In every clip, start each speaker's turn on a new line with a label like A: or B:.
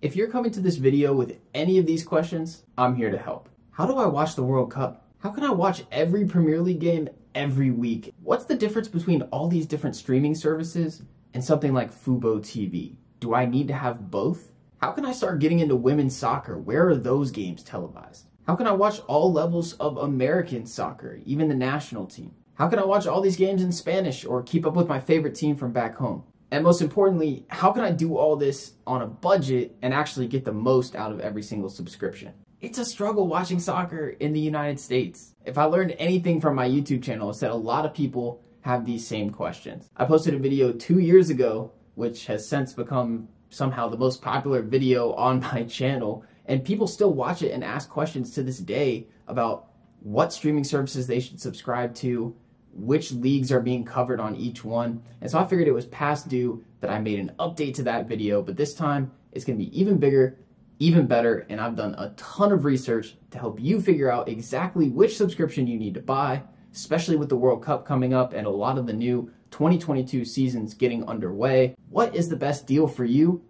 A: If you're coming to this video with any of these questions, I'm here to help. How do I watch the World Cup? How can I watch every Premier League game every week? What's the difference between all these different streaming services and something like Fubo TV? Do I need to have both? How can I start getting into women's soccer? Where are those games televised? How can I watch all levels of American soccer, even the national team? How can I watch all these games in Spanish or keep up with my favorite team from back home? And most importantly, how can I do all this on a budget and actually get the most out of every single subscription? It's a struggle watching soccer in the United States. If I learned anything from my YouTube channel, it's that a lot of people have these same questions. I posted a video 2 years ago, which has since become somehow the most popular video on my channel, and people still watch it and ask questions to this day about what streaming services they should subscribe to, which leagues are being covered on each one. And so I figured it was past due that I made an update to that video, but this time it's gonna be even bigger, even better, and I've done a ton of research to help you figure out exactly which subscription you need to buy, especially with the World Cup coming up and a lot of the new 2022 seasons getting underway. What is the best deal for you?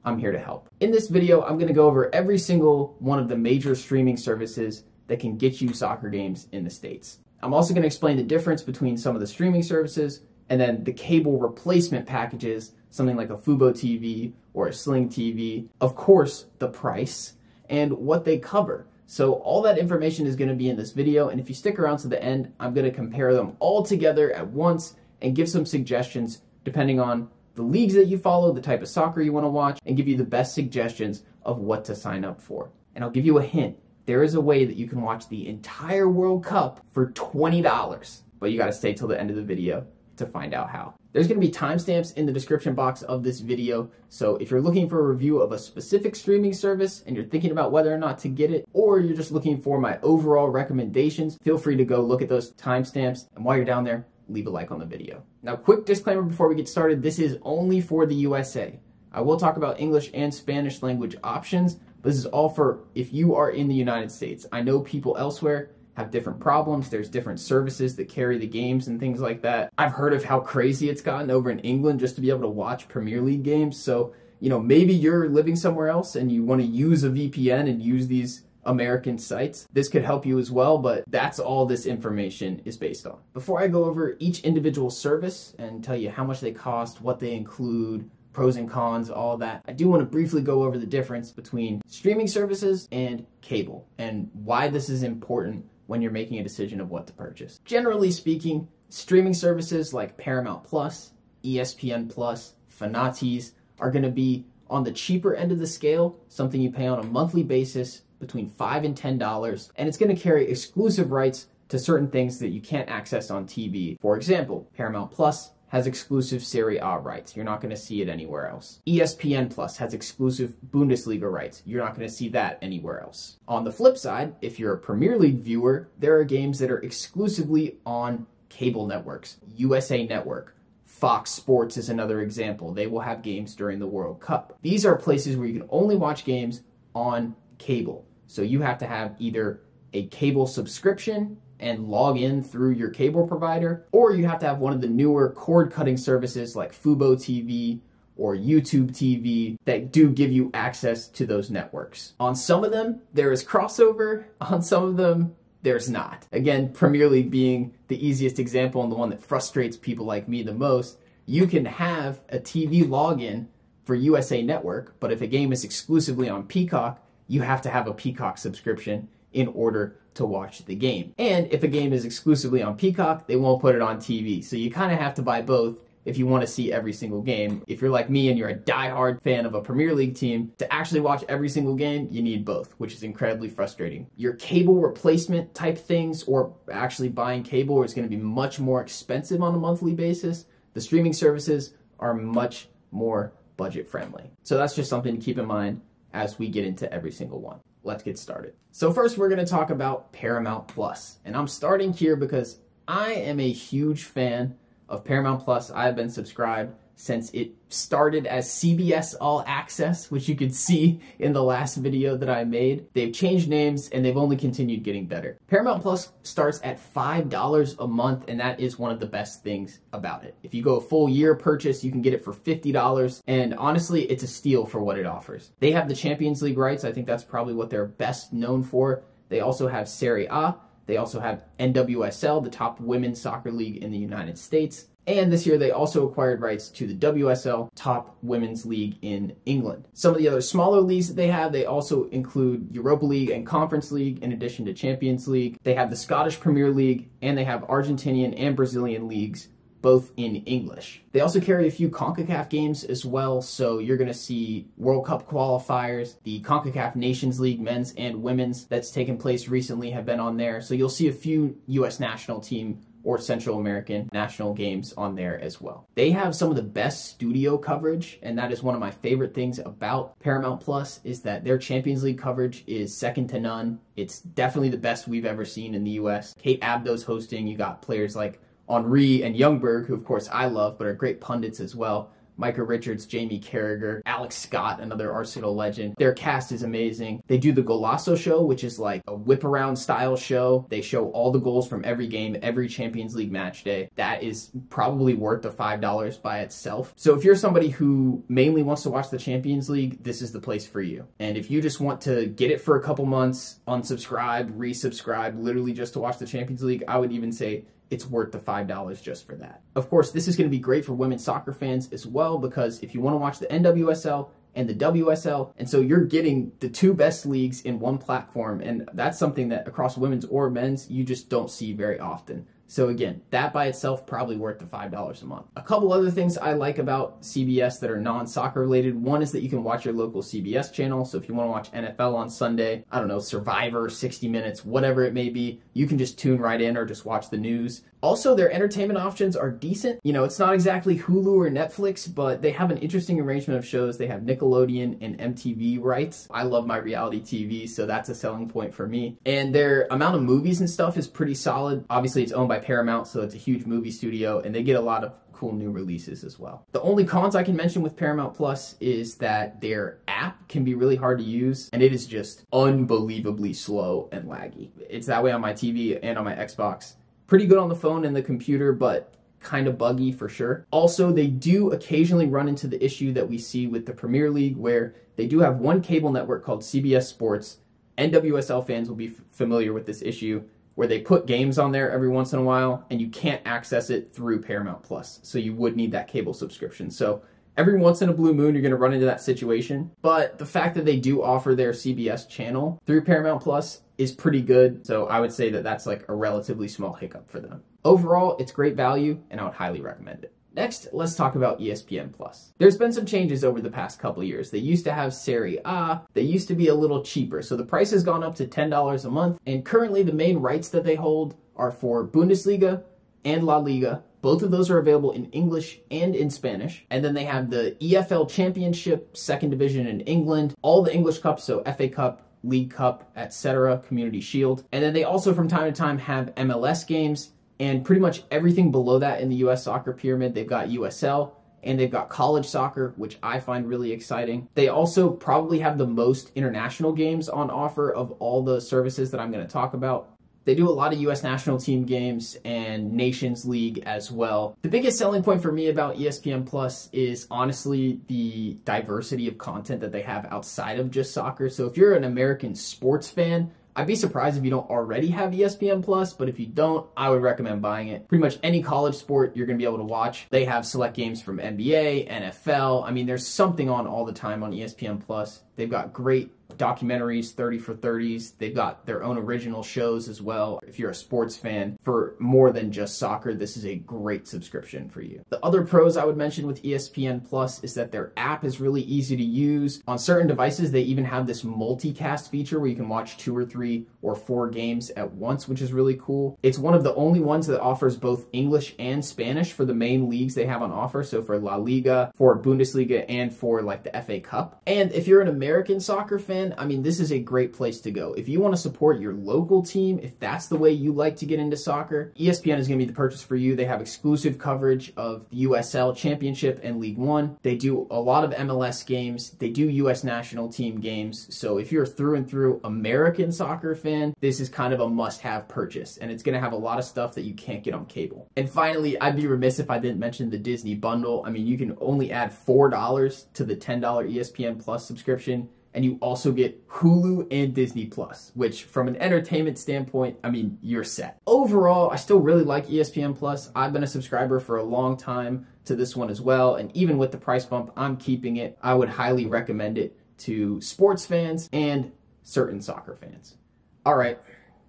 A: I'm here to help. In this video, I'm gonna go over every single one of the major streaming services that can get you soccer games in the States. I'm also going to explain the difference between some of the streaming services and then the cable replacement packages, something like a Fubo TV or a SlingTV, of course, the price and what they cover. So all that information is going to be in this video, and if you stick around to the end, I'm going to compare them all together at once and give some suggestions depending on the leagues that you follow, the type of soccer you want to watch, and give you the best suggestions of what to sign up for. And I'll give you a hint. There is a way that you can watch the entire World Cup for $20, but you gotta stay till the end of the video to find out how. There's gonna be timestamps in the description box of this video, so if you're looking for a review of a specific streaming service and you're thinking about whether or not to get it, or you're just looking for my overall recommendations, feel free to go look at those timestamps, and while you're down there, leave a like on the video. Now, quick disclaimer before we get started, this is only for the USA. I will talk about English and Spanish language options, but this is all for if you are in the United States. I know people elsewhere have different problems. There's different services that carry the games and things like that. I've heard of how crazy it's gotten over in England just to be able to watch Premier League games. So, you know, maybe you're living somewhere else and you want to use a VPN and use these American sites. This could help you as well, but that's all this information is based on. Before I go over each individual service and tell you how much they cost, what they include, pros and cons, all that, I do want to briefly go over the difference between streaming services and cable and why this is important when you're making a decision of what to purchase. Generally speaking, streaming services like Paramount Plus, ESPN Plus, Fanatiz are going to be on the cheaper end of the scale, something you pay on a monthly basis between $5 and $10, and it's going to carry exclusive rights to certain things that you can't access on TV. For example, Paramount Plus has exclusive Serie A rights. You're not going to see it anywhere else. ESPN Plus has exclusive Bundesliga rights. You're not going to see that anywhere else. On the flip side, if you're a Premier League viewer, there are games that are exclusively on cable networks. USA Network, Fox Sports is another example. They will have games during the World Cup. These are places where you can only watch games on cable. So you have to have either a cable subscription and log in through your cable provider, or you have to have one of the newer cord-cutting services like Fubo TV or YouTube TV that do give you access to those networks. On some of them, there is crossover. On some of them, there's not. Again, Premier League being the easiest example and the one that frustrates people like me the most. You can have a TV login for USA Network, but if a game is exclusively on Peacock, you have to have a Peacock subscription in order to watch the game. And if a game is exclusively on Peacock, they won't put it on TV. So you kind of have to buy both if you want to see every single game. If you're like me and you're a diehard fan of a Premier League team, to actually watch every single game, you need both, which is incredibly frustrating. Your cable replacement type things, or actually buying cable, is going to be much more expensive on a monthly basis. The streaming services are much more budget friendly. So that's just something to keep in mind as we get into every single one. Let's get started. So first we're going to talk about Paramount Plus. And I'm starting here because I am a huge fan of Paramount Plus. I've been subscribed since it started as CBS All Access, which you could see in the last video that I made. They've changed names and they've only continued getting better. Paramount Plus starts at $5 a month, and that is one of the best things about it. If you go a full year purchase, you can get it for $50, and honestly, it's a steal for what it offers. They have the Champions League rights. I think that's probably what they're best known for. They also have Serie A. They also have NWSL, the top women's soccer league in the United States. And this year, they also acquired rights to the WSL, top women's league in England. Some of the other smaller leagues that they also include Europa League and Conference League, in addition to Champions League. They have the Scottish Premier League, and they have Argentinian and Brazilian leagues, both in English. They also carry a few CONCACAF games as well, so you're going to see World Cup qualifiers. The CONCACAF Nations League men's and women's that's taken place recently have been on there, so you'll see a few U.S. national team or Central American national games on there as well. They have some of the best studio coverage, and that is one of my favorite things about Paramount Plus, is that their Champions League coverage is second to none. It's definitely the best we've ever seen in the U.S. Kate Abdo's hosting. You got players like Henry and Youngberg, who of course I love, but are great pundits as well. Micah Richards, Jamie Carragher, Alex Scott, another Arsenal legend. Their cast is amazing. They do the Golazo show, which is like a whip-around style show. They show all the goals from every game, every Champions League match day. That is probably worth the $5 by itself. So if you're somebody who mainly wants to watch the Champions League, this is the place for you. And if you just want to get it for a couple months, unsubscribe, resubscribe, literally just to watch the Champions League, I would even say it's worth the $5 just for that. Of course, this is going to be great for women's soccer fans as well, because if you want to watch the NWSL and the WSL, and so you're getting the two best leagues in one platform, and that's something that across women's or men's, you just don't see very often. So again, that by itself probably worth the $5 a month. A couple other things I like about CBS that are non-soccer related. One is that you can watch your local CBS channel. So if you want to watch NFL on Sunday, I don't know, Survivor, 60 Minutes, whatever it may be, you can just tune right in or just watch the news. Also, their entertainment options are decent. You know, it's not exactly Hulu or Netflix, but they have an interesting arrangement of shows. They have Nickelodeon and MTV rights. I love my reality TV, so that's a selling point for me. And their amount of movies and stuff is pretty solid. Obviously, it's owned by Paramount, so it's a huge movie studio, and they get a lot of cool new releases as well. The only cons I can mention with Paramount Plus is that their app can be really hard to use, and it is just unbelievably slow and laggy. It's that way on my TV and on my Xbox. Pretty good on the phone and the computer, but kind of buggy for sure. Also, they do occasionally run into the issue that we see with the Premier League, where they do have one cable network called CBS Sports. NWSL fans will be familiar with this issue, where they put games on there every once in a while, and you can't access it through Paramount Plus. So you would need that cable subscription. So every once in a blue moon, you're going to run into that situation. But the fact that they do offer their CBS channel through Paramount Plus is pretty good. So I would say that that's like a relatively small hiccup for them. Overall, it's great value, and I would highly recommend it. Next, let's talk about ESPN Plus. There's been some changes over the past couple years. They used to have Serie A. They used to be a little cheaper. So the price has gone up to $10 a month. And currently the main rights that they hold are for Bundesliga and La Liga. Both of those are available in English and in Spanish. And then they have the EFL Championship, second division in England, all the English Cups, so FA Cup, League Cup, etc., Community Shield. And then they also from time to time have MLS games, and pretty much everything below that in the US soccer pyramid. They've got USL, and they've got college soccer, which I find really exciting. They also probably have the most international games on offer of all the services that I'm going to talk about. They do a lot of US national team games and Nations League as well. The biggest selling point for me about ESPN Plus is honestly the diversity of content that they have outside of just soccer. So if you're an American sports fan, I'd be surprised if you don't already have ESPN Plus, but if you don't, I would recommend buying it. Pretty much any college sport you're going to be able to watch. They have select games from NBA, NFL. I mean, there's something on all the time on ESPN Plus. They've got great documentaries, 30 for 30s. They've got their own original shows as well. If you're a sports fan for more than just soccer, this is a great subscription for you. The other pros I would mention with ESPN Plus is that their app is really easy to use. On certain devices, they even have this multicast feature where you can watch 2 or 3 or 4 games at once, which is really cool. It's one of the only ones that offers both English and Spanish for the main leagues they have on offer. So for La Liga, for Bundesliga, and for like the FA Cup. And if you're an American soccer fan, fan, I mean, this is a great place to go. If you want to support your local team, if that's the way you like to get into soccer, ESPN is going to be the purchase for you. They have exclusive coverage of the USL Championship and League One. They do a lot of MLS games. They do US national team games. So if you're through and through American soccer fan, this is kind of a must-have purchase, and it's going to have a lot of stuff that you can't get on cable. And finally, I'd be remiss if I didn't mention the Disney bundle. I mean, you can only add $4 to the $10 ESPN Plus subscription, and you also get Hulu and Disney Plus, which from an entertainment standpoint, I mean, you're set. Overall, I still really like ESPN Plus. I've been a subscriber for a long time to this one as well, and even with the price bump, I'm keeping it. I would highly recommend it to sports fans and certain soccer fans. All right,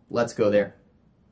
A: let's go there.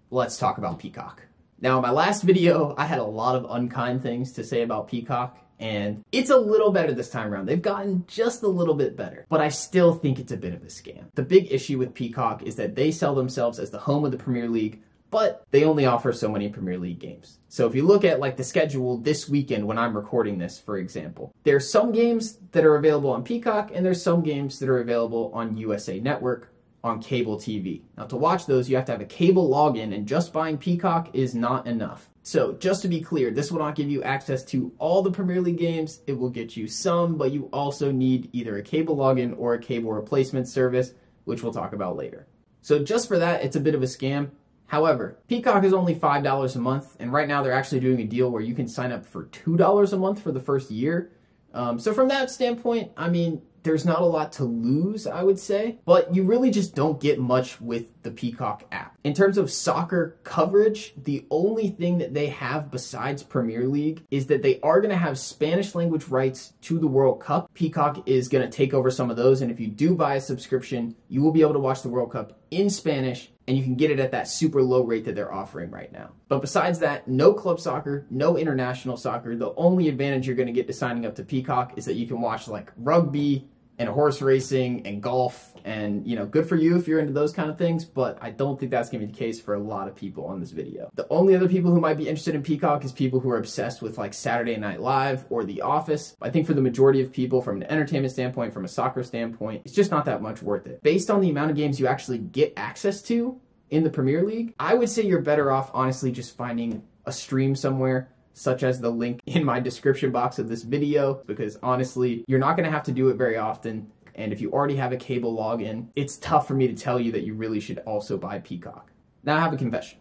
A: Let's talk about Peacock. Now, in my last video, I had a lot of unkind things to say about Peacock, and it's a little better this time around. They've gotten just a little bit better, but I still think it's a bit of a scam. The big issue with Peacock is that they sell themselves as the home of the Premier League, but they only offer so many Premier League games. So if you look at like the schedule this weekend when I'm recording this, for example, there's some games that are available on Peacock and there's some games that are available on USA Network on cable TV. Now to watch those, you have to have a cable login, and just buying Peacock is not enough. So just to be clear, this will not give you access to all the Premier League games. It will get you some, but you also need either a cable login or a cable replacement service, which we'll talk about later. So just for that, it's a bit of a scam. However, Peacock is only $5 a month, and right now they're actually doing a deal where you can sign up for $2 a month for the first year. So from that standpoint, I mean, there's not a lot to lose, I would say, but you really just don't get much with the Peacock app. In terms of soccer coverage, the only thing that they have besides Premier League is that they are going to have Spanish language rights to the World Cup. Peacock is going to take over some of those, and if you do buy a subscription, you will be able to watch the World Cup in Spanish, and you can get it at that super low rate that they're offering right now. But besides that, no club soccer, no international soccer. The only advantage you're going to get to signing up to Peacock is that you can watch like rugby and horse racing and golf, and you know, good for you if you're into those kind of things, but I don't think that's going to be the case for a lot of people on this video. The only other people who might be interested in Peacock is people who are obsessed with like Saturday Night Live or The Office. I think for the majority of people, from an entertainment standpoint, from a soccer standpoint, it's just not that much worth it. Based on the amount of games you actually get access to in the Premier League, I would say you're better off honestly just finding a stream somewhere, such as the link in my description box of this video, because honestly, you're not going to have to do it very often. And if you already have a cable login, it's tough for me to tell you that you really should also buy Peacock. Now I have a confession.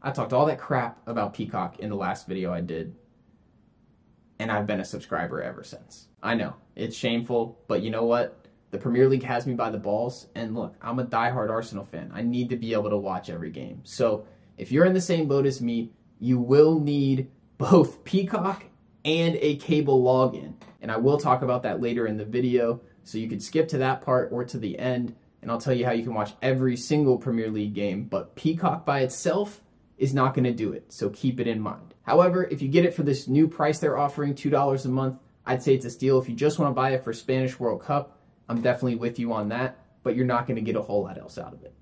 A: I talked all that crap about Peacock in the last video I did, and I've been a subscriber ever since. I know, it's shameful, but you know what? The Premier League has me by the balls, and look, I'm a diehard Arsenal fan. I need to be able to watch every game. So if you're in the same boat as me, you will need both Peacock and a cable login. And I will talk about that later in the video, so you can skip to that part or to the end, and I'll tell you how you can watch every single Premier League game, but Peacock by itself is not going to do it, so keep it in mind. However, if you get it for this new price they're offering, $2 a month, I'd say it's a steal. If you just want to buy it for Spanish World Cup, I'm definitely with you on that, but you're not going to get a whole lot else out of it.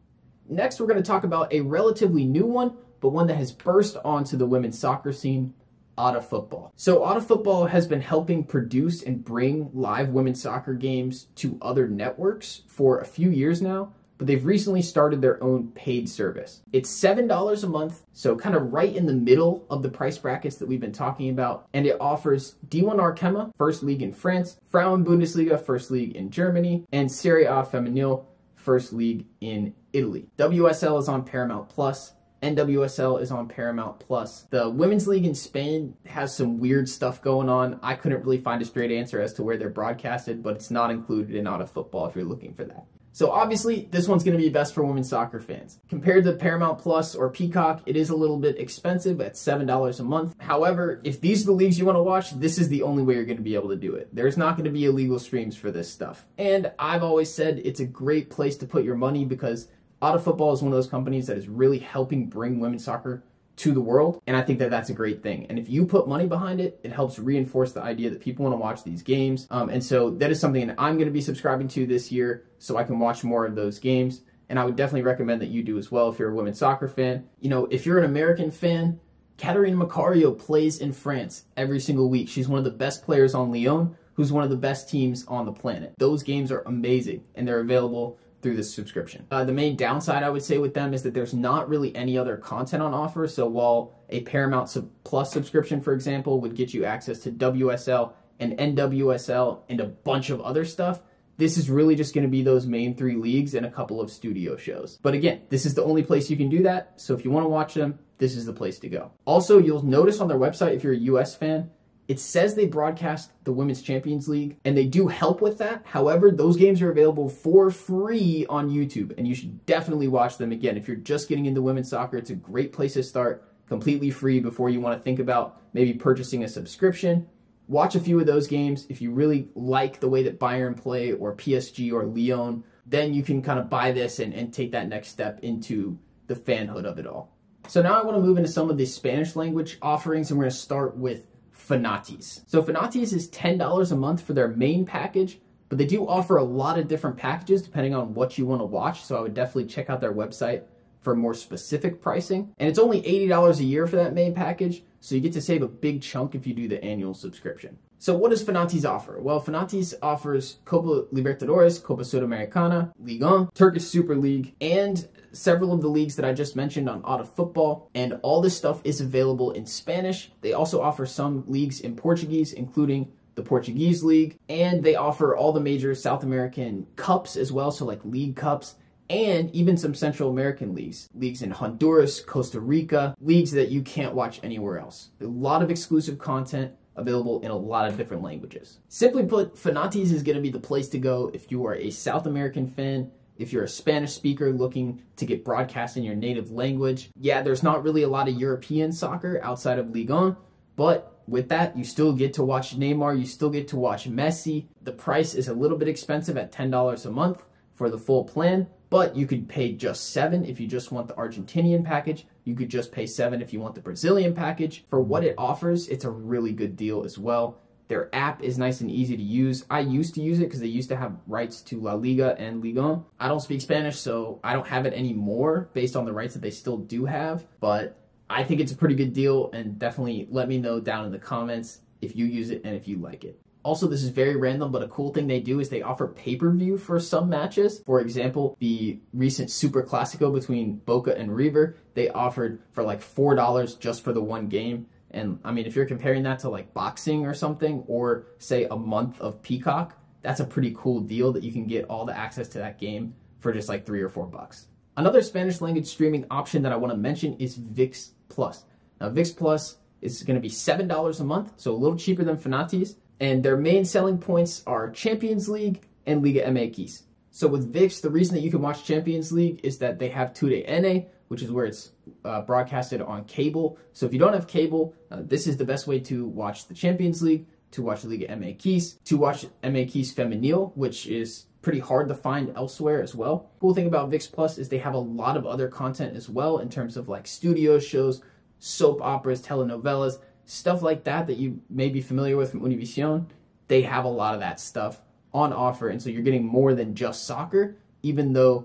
A: Next, we're going to talk about a relatively new one, but one that has burst onto the women's soccer scene, AtaFootball. So AtaFootball has been helping produce and bring live women's soccer games to other networks for a few years now, but they've recently started their own paid service. It's $7 a month, so kind of right in the middle of the price brackets that we've been talking about, and it offers D1 Arkema, first league in France, Frauen Bundesliga, first league in Germany, and Serie A Femminile, first league in Italy. WSL is on Paramount Plus, NWSL is on Paramount Plus. The Women's League in Spain has some weird stuff going on. I couldn't really find a straight answer as to where they're broadcasted, but it's not included in AtaFootball if you're looking for that. So obviously, this one's going to be best for women's soccer fans. Compared to Paramount Plus or Peacock, it is a little bit expensive at $7 a month. However, if these are the leagues you want to watch, this is the only way you're going to be able to do it. There's not going to be illegal streams for this stuff. And I've always said it's a great place to put your money because AtaFootball is one of those companies that is really helping bring women's soccer to the world, and I think that that's a great thing. And if you put money behind it, it helps reinforce the idea that people want to watch these games. And so that is something that I'm going to be subscribing to this year so I can watch more of those games. And I would definitely recommend that you do as well if you're a women's soccer fan. You know, if you're an American fan, Caterina Macario plays in France every single week. She's one of the best players on Lyon, who's one of the best teams on the planet. Those games are amazing, and they're available through this subscription. The main downside I would say with them is that there's not really any other content on offer. So while a Paramount Plus subscription, for example, would get you access to WSL and NWSL and a bunch of other stuff, this is really just going to be those main 3 leagues and a couple of studio shows. But again, this is the only place you can do that. So if you want to watch them, this is the place to go. Also, you'll notice on their website, if you're a US fan, it says they broadcast the Women's Champions League, and they do help with that. However, those games are available for free on YouTube, and you should definitely watch them. Again, if you're just getting into women's soccer, it's a great place to start, completely free before you want to think about maybe purchasing a subscription. Watch a few of those games. If you really like the way that Bayern play, or PSG or Lyon, then you can kind of buy this and take that next step into the fanhood of it all. So now I want to move into some of the Spanish language offerings, and we're going to start with Fanatiz. So Fanatiz is $10 a month for their main package, but they do offer a lot of different packages depending on what you want to watch. So I would definitely check out their website for more specific pricing. And it's only $80 a year for that main package, so you get to save a big chunk if you do the annual subscription. So what does Fanatiz offer? Well, Fanatiz offers Copa Libertadores, Copa Sudamericana, Ligue 1, Turkish Super League, and several of the leagues that I just mentioned on AtaFootball, and all this stuff is available in Spanish. They also offer some leagues in Portuguese, including the Portuguese League, and they offer all the major South American cups as well, so like League Cups, and even some Central American leagues. Leagues in Honduras, Costa Rica, leagues that you can't watch anywhere else. A lot of exclusive content available in a lot of different languages. Simply put, Fanatiz is going to be the place to go if you are a South American fan, if you're a Spanish speaker looking to get broadcast in your native language. Yeah, there's not really a lot of European soccer outside of Ligue 1, but with that, you still get to watch Neymar, you still get to watch Messi. The price is a little bit expensive at $10 a month for the full plan, but you could pay just $7 if you just want the Argentinian package. You could just pay $7 if you want the Brazilian package. For what it offers, it's a really good deal as well. Their app is nice and easy to use. I used to use it because they used to have rights to La Liga and Ligue 1. I don't speak Spanish, so I don't have it anymore based on the rights that they still do have, but I think it's a pretty good deal, and definitely let me know down in the comments if you use it and if you like it. Also, this is very random, but a cool thing they do is they offer pay-per-view for some matches. For example, the recent Super Clasico between Boca and River, they offered for like $4 just for the one game. And I mean, if you're comparing that to like boxing or something, or say a month of Peacock, that's a pretty cool deal that you can get all the access to that game for just like $3 or $4. Another Spanish language streaming option that I want to mention is ViX Plus. Now, ViX Plus is going to be $7 a month, so a little cheaper than Fanatiz. And their main selling points are Champions League and Liga MX. So with ViX, the reason that you can watch Champions League is that they have 2DN, which is where it's broadcasted on cable. So if you don't have cable, this is the best way to watch the Champions League, to watch Liga MX, to watch MX Femenil, which is pretty hard to find elsewhere as well. Cool thing about ViX Plus is they have a lot of other content as well in terms of like studio shows, soap operas, telenovelas, stuff like that that you may be familiar with from Univision. They have a lot of that stuff on offer, and so you're getting more than just soccer, even though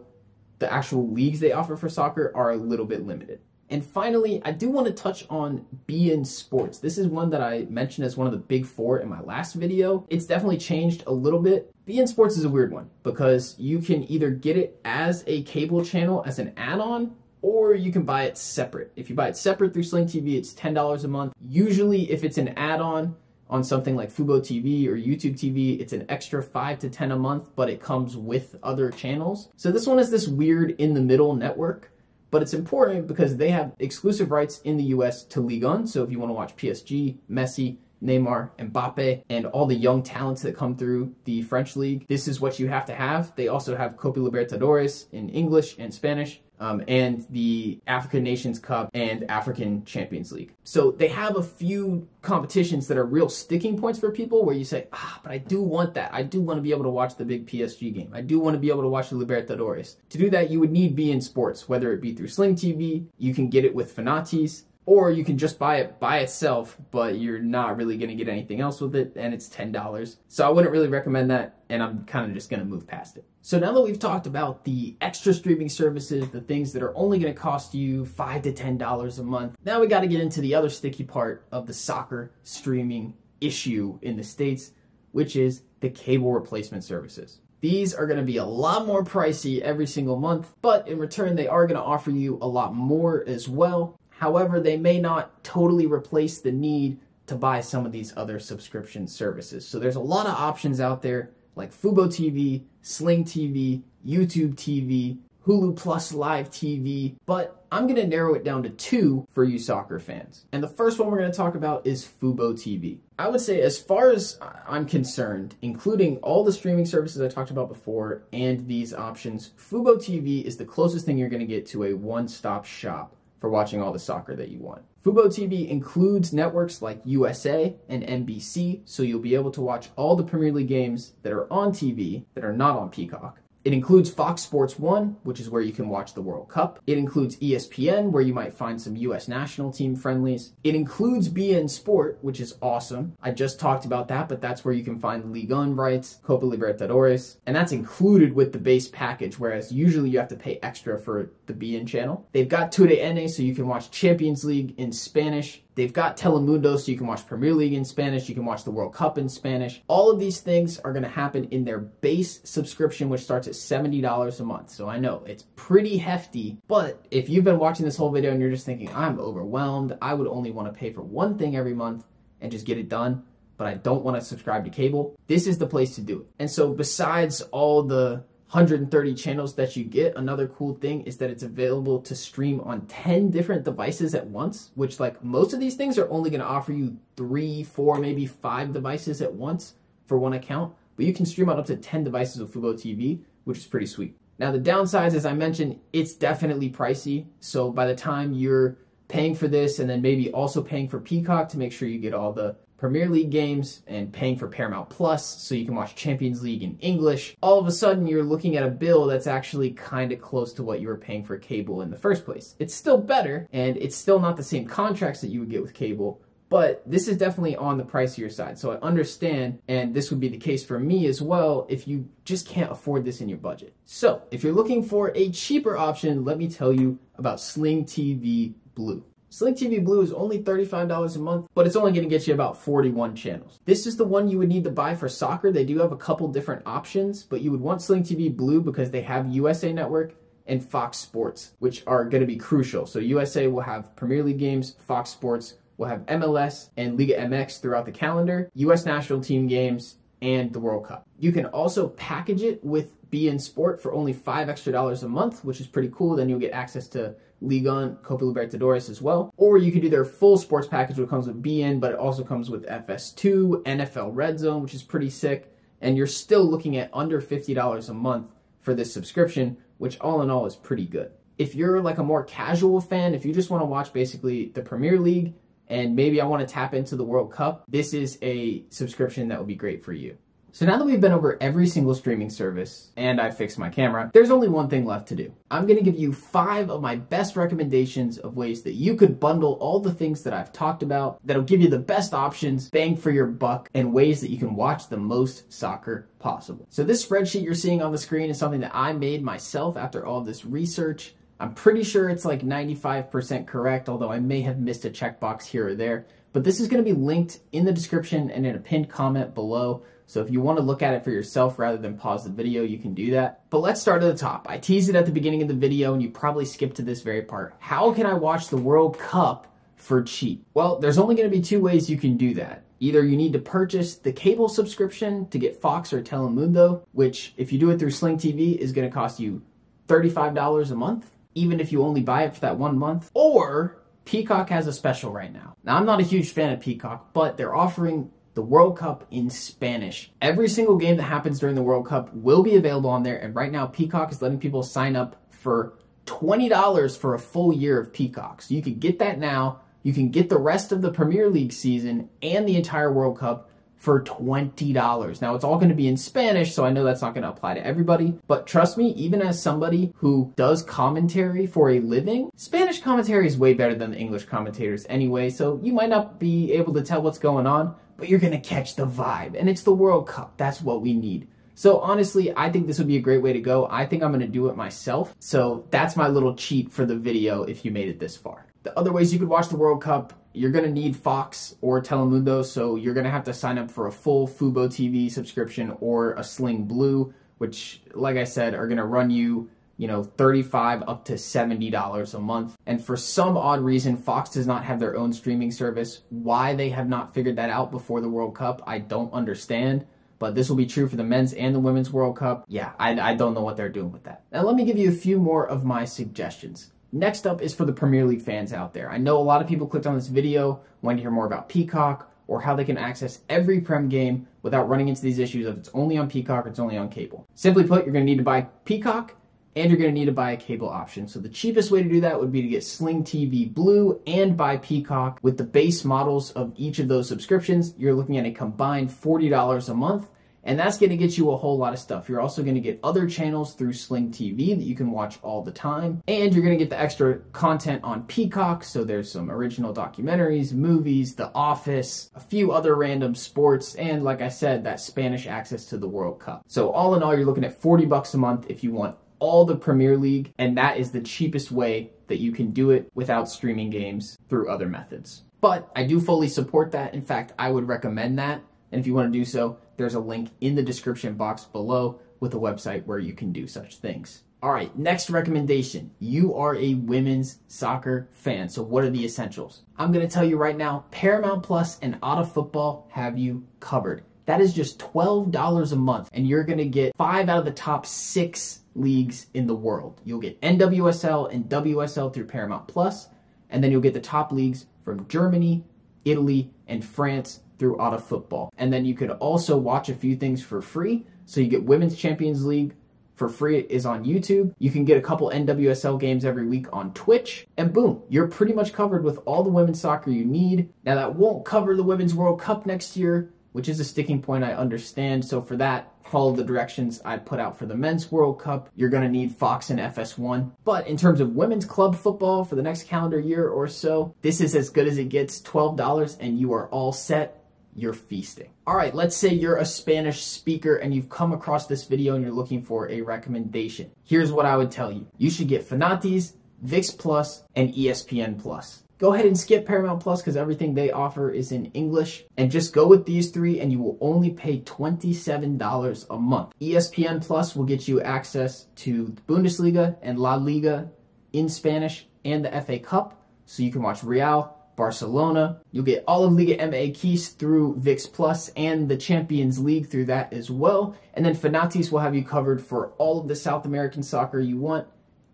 A: the actual leagues they offer for soccer are a little bit limited. And finally, I do want to touch on BeIn Sports. This is one that I mentioned as one of the big four in my last video. It's definitely changed a little bit. BeIn Sports is a weird one because you can either get it as a cable channel, as an add-on, or you can buy it separate. If you buy it separate through SlingTV, it's $10 a month. Usually, if it's an add-on on something like Fubo TV or YouTube TV, it's an extra $5 to $10 a month, but it comes with other channels. So this one is this weird in-the-middle network, but it's important because they have exclusive rights in the US to Ligue 1. So if you want to watch PSG, Messi, Neymar, Mbappe, and all the young talents that come through the French league, this is what you have to have. They also have Copa Libertadores in English and Spanish, and the African Nations Cup and African Champions League. So they have a few competitions that are real sticking points for people where you say, but I do want that. I do want to be able to watch the big PSG game. I do want to be able to watch the Libertadores. To do that, you would need BeIn Sports, whether it be through SlingTV, you can get it with Fanatiz, or you can just buy it by itself, but you're not really going to get anything else with it, and it's $10. So I wouldn't really recommend that, and I'm kind of just going to move past it. So now that we've talked about the extra streaming services, the things that are only going to cost you $5 to $10 a month, now we got to get into the other sticky part of the soccer streaming issue in the States, which is the cable replacement services. These are going to be a lot more pricey every single month, but in return, they are going to offer you a lot more as well. However, they may not totally replace the need to buy some of these other subscription services. So there's a lot of options out there like Fubo TV, SlingTV, YouTube TV, Hulu Plus Live TV, but I'm going to narrow it down to 2 for you soccer fans. And the first one we're going to talk about is Fubo TV. I would say, as far as I'm concerned, including all the streaming services I talked about before and these options, Fubo TV is the closest thing you're going to get to a one-stop shop for watching all the soccer that you want. Fubo TV includes networks like USA and NBC, so you'll be able to watch all the Premier League games that are on TV that are not on Peacock. It includes Fox Sports 1, which is where you can watch the World Cup. It includes ESPN, where you might find some US national team friendlies. It includes BeIn Sports, which is awesome. I just talked about that, but that's where you can find Ligue 1 rights, Copa Libertadores, and that's included with the base package, whereas usually you have to pay extra for the BeIn channel. They've got 2DN, so you can watch Champions League in Spanish. They've got Telemundo, so you can watch Premier League in Spanish, you can watch the World Cup in Spanish. All of these things are going to happen in their base subscription, which starts at $70 a month. So I know it's pretty hefty, but if you've been watching this whole video and you're just thinking, I'm overwhelmed, I would only want to pay for one thing every month and just get it done, but I don't want to subscribe to cable, this is the place to do it. And so besides all the 130 channels that you get, another cool thing is that it's available to stream on 10 different devices at once, which, like, most of these things are only going to offer you 3, 4, maybe 5 devices at once for one account, but you can stream on up to 10 devices with Fubo TV, which is pretty sweet. Now, the downsides, as I mentioned, it's definitely pricey, so by the time you're paying for this and then maybe also paying for Peacock to make sure you get all the Premier League games and paying for Paramount Plus so you can watch Champions League in English, all of a sudden you're looking at a bill that's actually kind of close to what you were paying for cable in the first place. It's still better, and it's still not the same contracts that you would get with cable, but this is definitely on the pricier side. So I understand, and this would be the case for me as well, if you just can't afford this in your budget. So if you're looking for a cheaper option, let me tell you about SlingTV Blue. SlingTV Blue is only $35 a month, but it's only going to get you about 41 channels. This is the one you would need to buy for soccer. They do have a couple different options, but you would want SlingTV Blue because they have USA Network and Fox Sports, which are going to be crucial. So USA will have Premier League games, Fox Sports will have MLS and Liga MX throughout the calendar, US national team games, and the World Cup. You can also package it with BeIn Sports for only $5 extra a month, which is pretty cool. Then you'll get access to Ligue 1, Copa Libertadores as well. Or you can do their full sports package, which comes with BeIn, but it also comes with FS2, NFL Red Zone, which is pretty sick. And you're still looking at under $50 a month for this subscription, which all in all is pretty good. If you're like a more casual fan, if you just want to watch basically the Premier League and maybe I want to tap into the World Cup, this is a subscription that would be great for you. So now that we've been over every single streaming service and I've fixed my camera, there's only one thing left to do. I'm going to give you 5 of my best recommendations of ways that you could bundle all the things that I've talked about that'll give you the best options, bang for your buck, and ways that you can watch the most soccer possible. So this spreadsheet you're seeing on the screen is something that I made myself after all this research. I'm pretty sure it's like 95% correct, although I may have missed a checkbox here or there. But this is going to be linked in the description and in a pinned comment below. So if you want to look at it for yourself rather than pause the video, you can do that. But let's start at the top. I teased it at the beginning of the video and you probably skipped to this very part. How can I watch the World Cup for cheap? Well, there's only going to be 2 ways you can do that. Either you need to purchase the cable subscription to get Fox or Telemundo, which if you do it through SlingTV is going to cost you $35 a month, even if you only buy it for that 1 month, or Peacock has a special right now. Now, I'm not a huge fan of Peacock, but they're offering the World Cup in Spanish. Every single game that happens during the World Cup will be available on there, and right now Peacock is letting people sign up for $20 for a full year of Peacock. So you can get that now. You can get the rest of the Premier League season and the entire World Cup for $20. Now, it's all going to be in Spanish, so I know that's not going to apply to everybody, but trust me, even as somebody who does commentary for a living, Spanish commentary is way better than the English commentators anyway, so you might not be able to tell what's going on, but you're going to catch the vibe, and it's the World Cup. That's what we need. So honestly, I think this would be a great way to go. I think I'm going to do it myself, so that's my little cheat for the video if you made it this far. The other ways you could watch the World Cup, you're going to need Fox or Telemundo, so you're going to have to sign up for a full Fubo TV subscription or a Sling Blue, which, like I said, are going to run you, $35 up to $70 a month. And for some odd reason, Fox does not have their own streaming service. Why they have not figured that out before the World Cup, I don't understand. But this will be true for the men's and the women's World Cup. Yeah, I don't know what they're doing with that. Now, let me give you a few more of my suggestions. Next up is for the Premier League fans out there. I know a lot of people clicked on this video wanting to hear more about Peacock or how they can access every Prem game without running into these issues of it's only on Peacock or it's only on cable. Simply put, you're going to need to buy Peacock and you're going to need to buy a cable option. So the cheapest way to do that would be to get SlingTV Blue and buy Peacock. With the base models of each of those subscriptions, you're looking at a combined $40 a month. And that's going to get you a whole lot of stuff. You're also going to get other channels through SlingTV that you can watch all the time. And you're going to get the extra content on Peacock. So there's some original documentaries, movies, The Office, a few other random sports, and like I said, that Spanish access to the World Cup. So all in all, you're looking at $40 a month if you want all the Premier League. And that is the cheapest way that you can do it without streaming games through other methods. But I do fully support that. In fact, I would recommend that. And if you want to do so, there's a link in the description box below with a website where you can do such things. All right, next recommendation. You are a women's soccer fan, so what are the essentials? I'm going to tell you right now, Paramount Plus and AtaFootball have you covered. That is just $12 a month, and you're going to get 5 out of the top 6 leagues in the world. You'll get NWSL and WSL through Paramount Plus, and then you'll get the top leagues from Germany, Italy, and France through AtaFootball. And then you could also watch a few things for free. So you get Women's Champions League for free, it is on YouTube. You can get a couple NWSL games every week on Twitch. And boom, you're pretty much covered with all the women's soccer you need. Now that won't cover the Women's World Cup next year, which is a sticking point, I understand. So for that, follow the directions I put out for the Men's World Cup. You're going to need Fox and FS1. But in terms of women's club football for the next calendar year or so, this is as good as it gets, $12, and you are all set. You're feasting. All right, let's say you're a Spanish speaker and you've come across this video and you're looking for a recommendation. Here's what I would tell you. You should get Fanatiz, ViX Plus, and ESPN Plus. Go ahead and skip Paramount Plus because everything they offer is in English. And just go with these 3 and you will only pay $27 a month. ESPN Plus will get you access to the Bundesliga and La Liga in Spanish and the FA Cup. So you can watch Real, Barcelona. You'll get all of Liga MX through ViX Plus and the Champions League through that as well. And then Fanatiz will have you covered for all of the South American soccer you want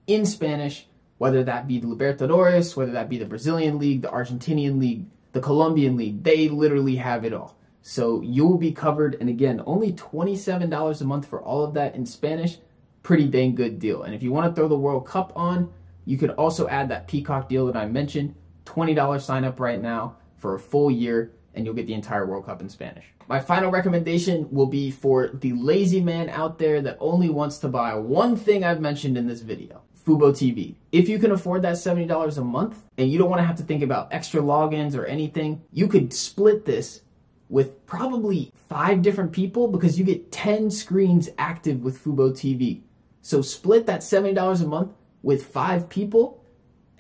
A: in Spanish, whether that be the Libertadores, whether that be the Brazilian League, the Argentinian League, the Colombian League. They literally have it all. So you'll be covered. And again, only $27 a month for all of that in Spanish. Pretty dang good deal. And if you want to throw the World Cup on, you could also add that Peacock deal that I mentioned. $20 sign up right now for a full year and you'll get the entire World Cup in Spanish. My final recommendation will be for the lazy man out there that only wants to buy one thing I've mentioned in this video, Fubo TV. If you can afford that $70 a month and you don't want to have to think about extra logins or anything, you could split this with probably 5 different people because you get 10 screens active with Fubo TV. So split that $70 a month with 5 people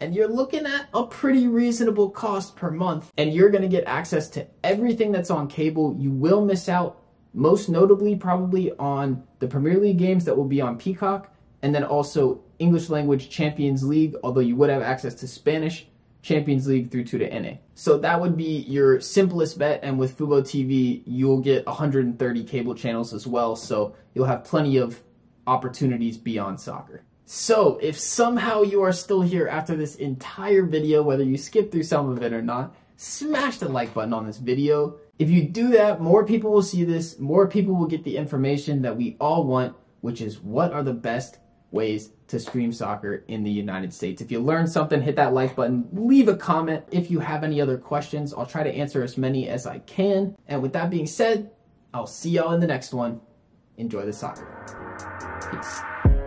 A: and you're looking at a pretty reasonable cost per month. And you're going to get access to everything that's on cable. You will miss out, most notably probably on the Premier League games that will be on Peacock. And then also English language Champions League, although you would have access to Spanish Champions League through 2 to NA. So that would be your simplest bet. And with Fubo TV, you'll get 130 cable channels as well. So you'll have plenty of opportunities beyond soccer. So if somehow you are still here after this entire video, whether you skip through some of it or not, smash the like button on this video. If you do that, more people will see this, more people will get the information that we all want, which is what are the best ways to stream soccer in the United States. If you learned something, hit that like button, leave a comment. If you have any other questions, I'll try to answer as many as I can. And with that being said, I'll see y'all in the next one. Enjoy the soccer. Peace.